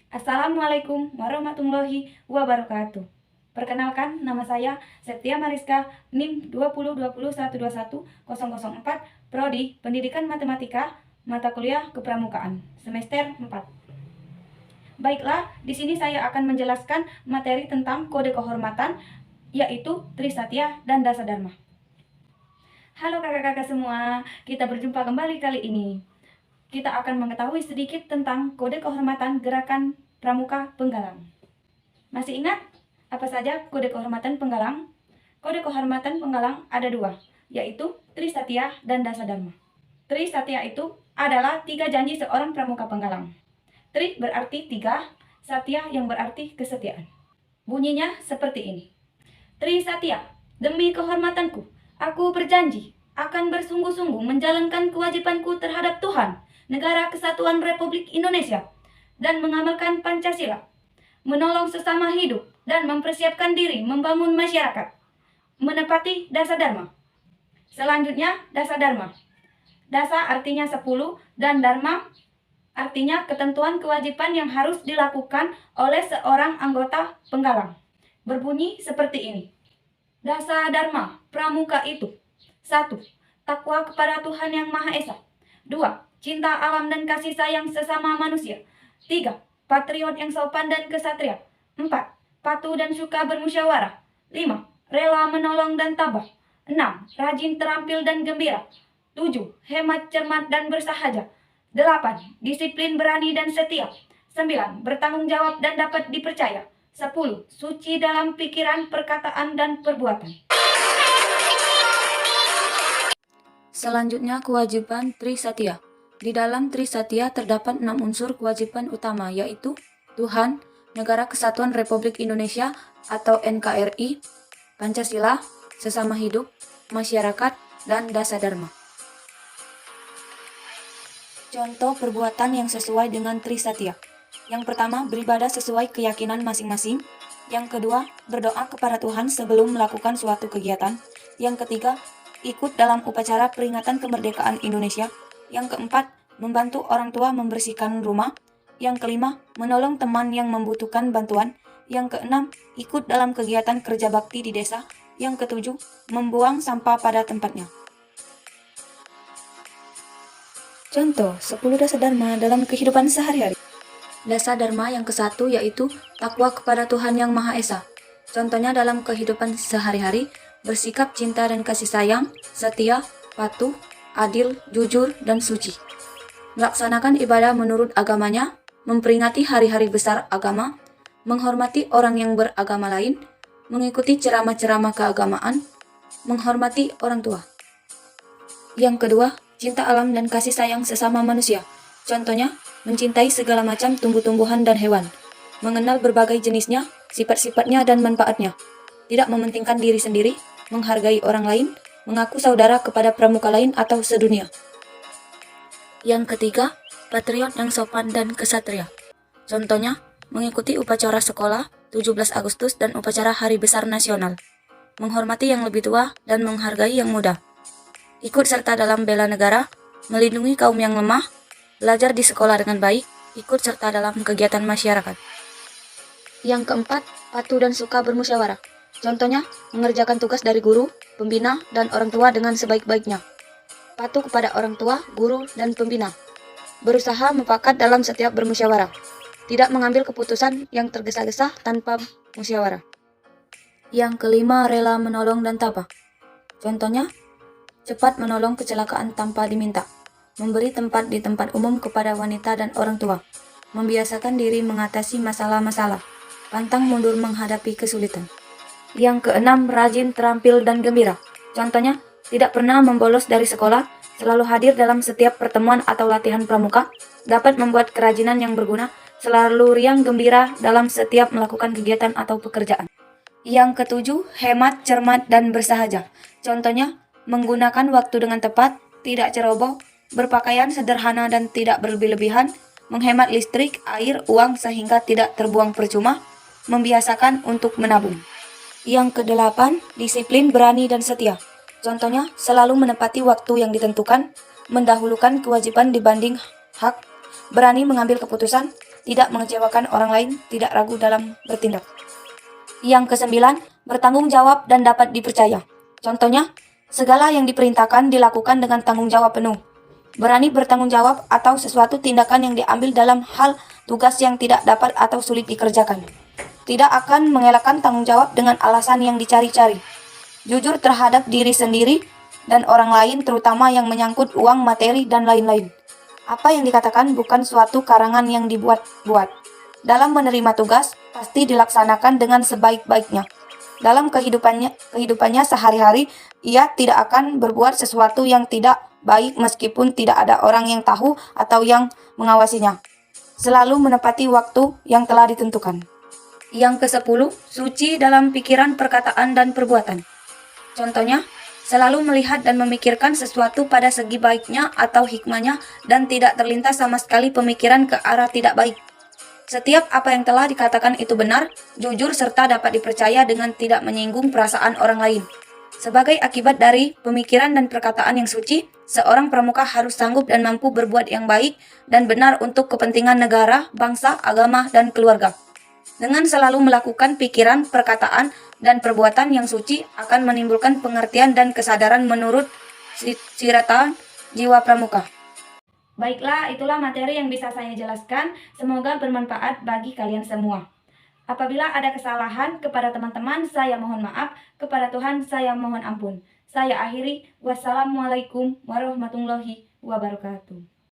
Assalamualaikum warahmatullahi wabarakatuh. Perkenalkan, nama saya Septia Mariska, NIM 2020121004, Prodi Pendidikan Matematika, mata kuliah Kepramukaan, semester 4. Baiklah, di sini saya akan menjelaskan materi tentang kode kehormatan, yaitu Trisatya dan Dasadharma. Halo kakak-kakak semua, kita berjumpa kembali kali ini. Kita akan mengetahui sedikit tentang kode kehormatan gerakan Pramuka Penggalang. Masih ingat apa saja kode kehormatan penggalang? Kode kehormatan penggalang ada dua, yaitu Trisatya dan Dasadharma. Trisatya itu adalah 3 janji seorang pramuka penggalang. Tri berarti 3, Satya yang berarti kesetiaan. Bunyinya seperti ini. Trisatya, demi kehormatanku, aku berjanji akan bersungguh-sungguh menjalankan kewajibanku terhadap Tuhan, Negara Kesatuan Republik Indonesia, dan mengamalkan Pancasila, menolong sesama hidup, dan mempersiapkan diri membangun masyarakat. Menepati Dasadharma. Selanjutnya, Dasadharma. Dasa artinya 10 dan Dharma artinya ketentuan kewajiban yang harus dilakukan oleh seorang anggota penggalang. Berbunyi seperti ini. Dasadharma pramuka itu: 1. Takwa kepada Tuhan Yang Maha Esa. 2. Cinta alam dan kasih sayang sesama manusia. 3. Patriot yang sopan dan kesatria. 4. Patuh dan suka bermusyawarah. 5. Rela menolong dan tabah. 6. Rajin, terampil dan gembira. 7. Hemat, cermat dan bersahaja. 8. Disiplin, berani dan setia. 9. Bertanggung jawab dan dapat dipercaya. 10. Suci dalam pikiran, perkataan, dan perbuatan. Selanjutnya, kewajiban Trisatya. Di dalam Trisatya terdapat 6 unsur kewajiban utama, yaitu Tuhan, Negara Kesatuan Republik Indonesia atau NKRI, Pancasila, sesama hidup, masyarakat, dan Dasadharma. Contoh perbuatan yang sesuai dengan Trisatya. Yang pertama, beribadah sesuai keyakinan masing-masing. Yang kedua, berdoa kepada Tuhan sebelum melakukan suatu kegiatan. Yang ketiga, ikut dalam upacara peringatan kemerdekaan Indonesia. Yang keempat, membantu orang tua membersihkan rumah. Yang kelima, menolong teman yang membutuhkan bantuan. Yang keenam, ikut dalam kegiatan kerja bakti di desa. Yang ketujuh, membuang sampah pada tempatnya. Contoh 10 Dasadharma dalam kehidupan sehari-hari. Dasadharma yang ke-1 yaitu takwa kepada Tuhan Yang Maha Esa. Contohnya dalam kehidupan sehari-hari, bersikap cinta dan kasih sayang, setia, patuh, adil, jujur, dan suci. Melaksanakan ibadah menurut agamanya, memperingati hari-hari besar agama, menghormati orang yang beragama lain, mengikuti ceramah-ceramah keagamaan, menghormati orang tua. Yang kedua, cinta alam dan kasih sayang sesama manusia. Contohnya, mencintai segala macam tumbuh-tumbuhan dan hewan, mengenal berbagai jenisnya, sifat-sifatnya dan manfaatnya, tidak mementingkan diri sendiri, menghargai orang lain, mengaku saudara kepada pramuka lain atau sedunia. Yang ketiga, patriot yang sopan dan kesatria. Contohnya, mengikuti upacara sekolah, 17 Agustus dan upacara Hari Besar Nasional, menghormati yang lebih tua dan menghargai yang muda, ikut serta dalam bela negara, melindungi kaum yang lemah, belajar di sekolah dengan baik, ikut serta dalam kegiatan masyarakat. Yang keempat, patuh dan suka bermusyawarah. Contohnya, mengerjakan tugas dari guru, pembina, dan orang tua dengan sebaik-baiknya. Patuh kepada orang tua, guru, dan pembina. Berusaha mufakat dalam setiap bermusyawarah. Tidak mengambil keputusan yang tergesa-gesa tanpa musyawarah. Yang kelima, rela menolong dan tabah. Contohnya, cepat menolong kecelakaan tanpa diminta. Memberi tempat di tempat umum kepada wanita dan orang tua, membiasakan diri mengatasi masalah-masalah, pantang mundur menghadapi kesulitan. Yang keenam, rajin, terampil, dan gembira. Contohnya, tidak pernah membolos dari sekolah, selalu hadir dalam setiap pertemuan atau latihan pramuka, dapat membuat kerajinan yang berguna, selalu riang gembira dalam setiap melakukan kegiatan atau pekerjaan. Yang ketujuh, hemat, cermat, dan bersahaja. Contohnya, menggunakan waktu dengan tepat, tidak ceroboh, berpakaian sederhana dan tidak berlebih-lebihan, menghemat listrik, air, uang sehingga tidak terbuang percuma, membiasakan untuk menabung. Yang kedelapan, disiplin, berani, dan setia. Contohnya, selalu menepati waktu yang ditentukan, mendahulukan kewajiban dibanding hak, berani mengambil keputusan, tidak mengecewakan orang lain, tidak ragu dalam bertindak. Yang kesembilan, bertanggung jawab dan dapat dipercaya. Contohnya, segala yang diperintahkan dilakukan dengan tanggung jawab penuh. Berani bertanggung jawab atau sesuatu tindakan yang diambil dalam hal tugas yang tidak dapat atau sulit dikerjakan. Tidak akan mengelakkan tanggung jawab dengan alasan yang dicari-cari. Jujur terhadap diri sendiri dan orang lain, terutama yang menyangkut uang, materi, dan lain-lain. Apa yang dikatakan bukan suatu karangan yang dibuat-buat. Dalam menerima tugas, pasti dilaksanakan dengan sebaik-baiknya. Dalam kehidupannya sehari-hari, ia tidak akan berbuat sesuatu yang tidak baik meskipun tidak ada orang yang tahu atau yang mengawasinya. Selalu menepati waktu yang telah ditentukan. Yang ke-10, suci dalam pikiran, perkataan, dan perbuatan. Contohnya, selalu melihat dan memikirkan sesuatu pada segi baiknya atau hikmahnya dan tidak terlintas sama sekali pemikiran ke arah tidak baik. Setiap apa yang telah dikatakan itu benar, jujur, serta dapat dipercaya dengan tidak menyinggung perasaan orang lain. Sebagai akibat dari pemikiran dan perkataan yang suci, seorang pramuka harus sanggup dan mampu berbuat yang baik dan benar untuk kepentingan negara, bangsa, agama, dan keluarga. Dengan selalu melakukan pikiran, perkataan, dan perbuatan yang suci akan menimbulkan pengertian dan kesadaran menurut siratan jiwa pramuka. Baiklah, itulah materi yang bisa saya jelaskan. Semoga bermanfaat bagi kalian semua. Apabila ada kesalahan kepada teman-teman, saya mohon maaf. Kepada Tuhan, saya mohon ampun. Saya akhiri. Wassalamualaikum warahmatullahi wabarakatuh.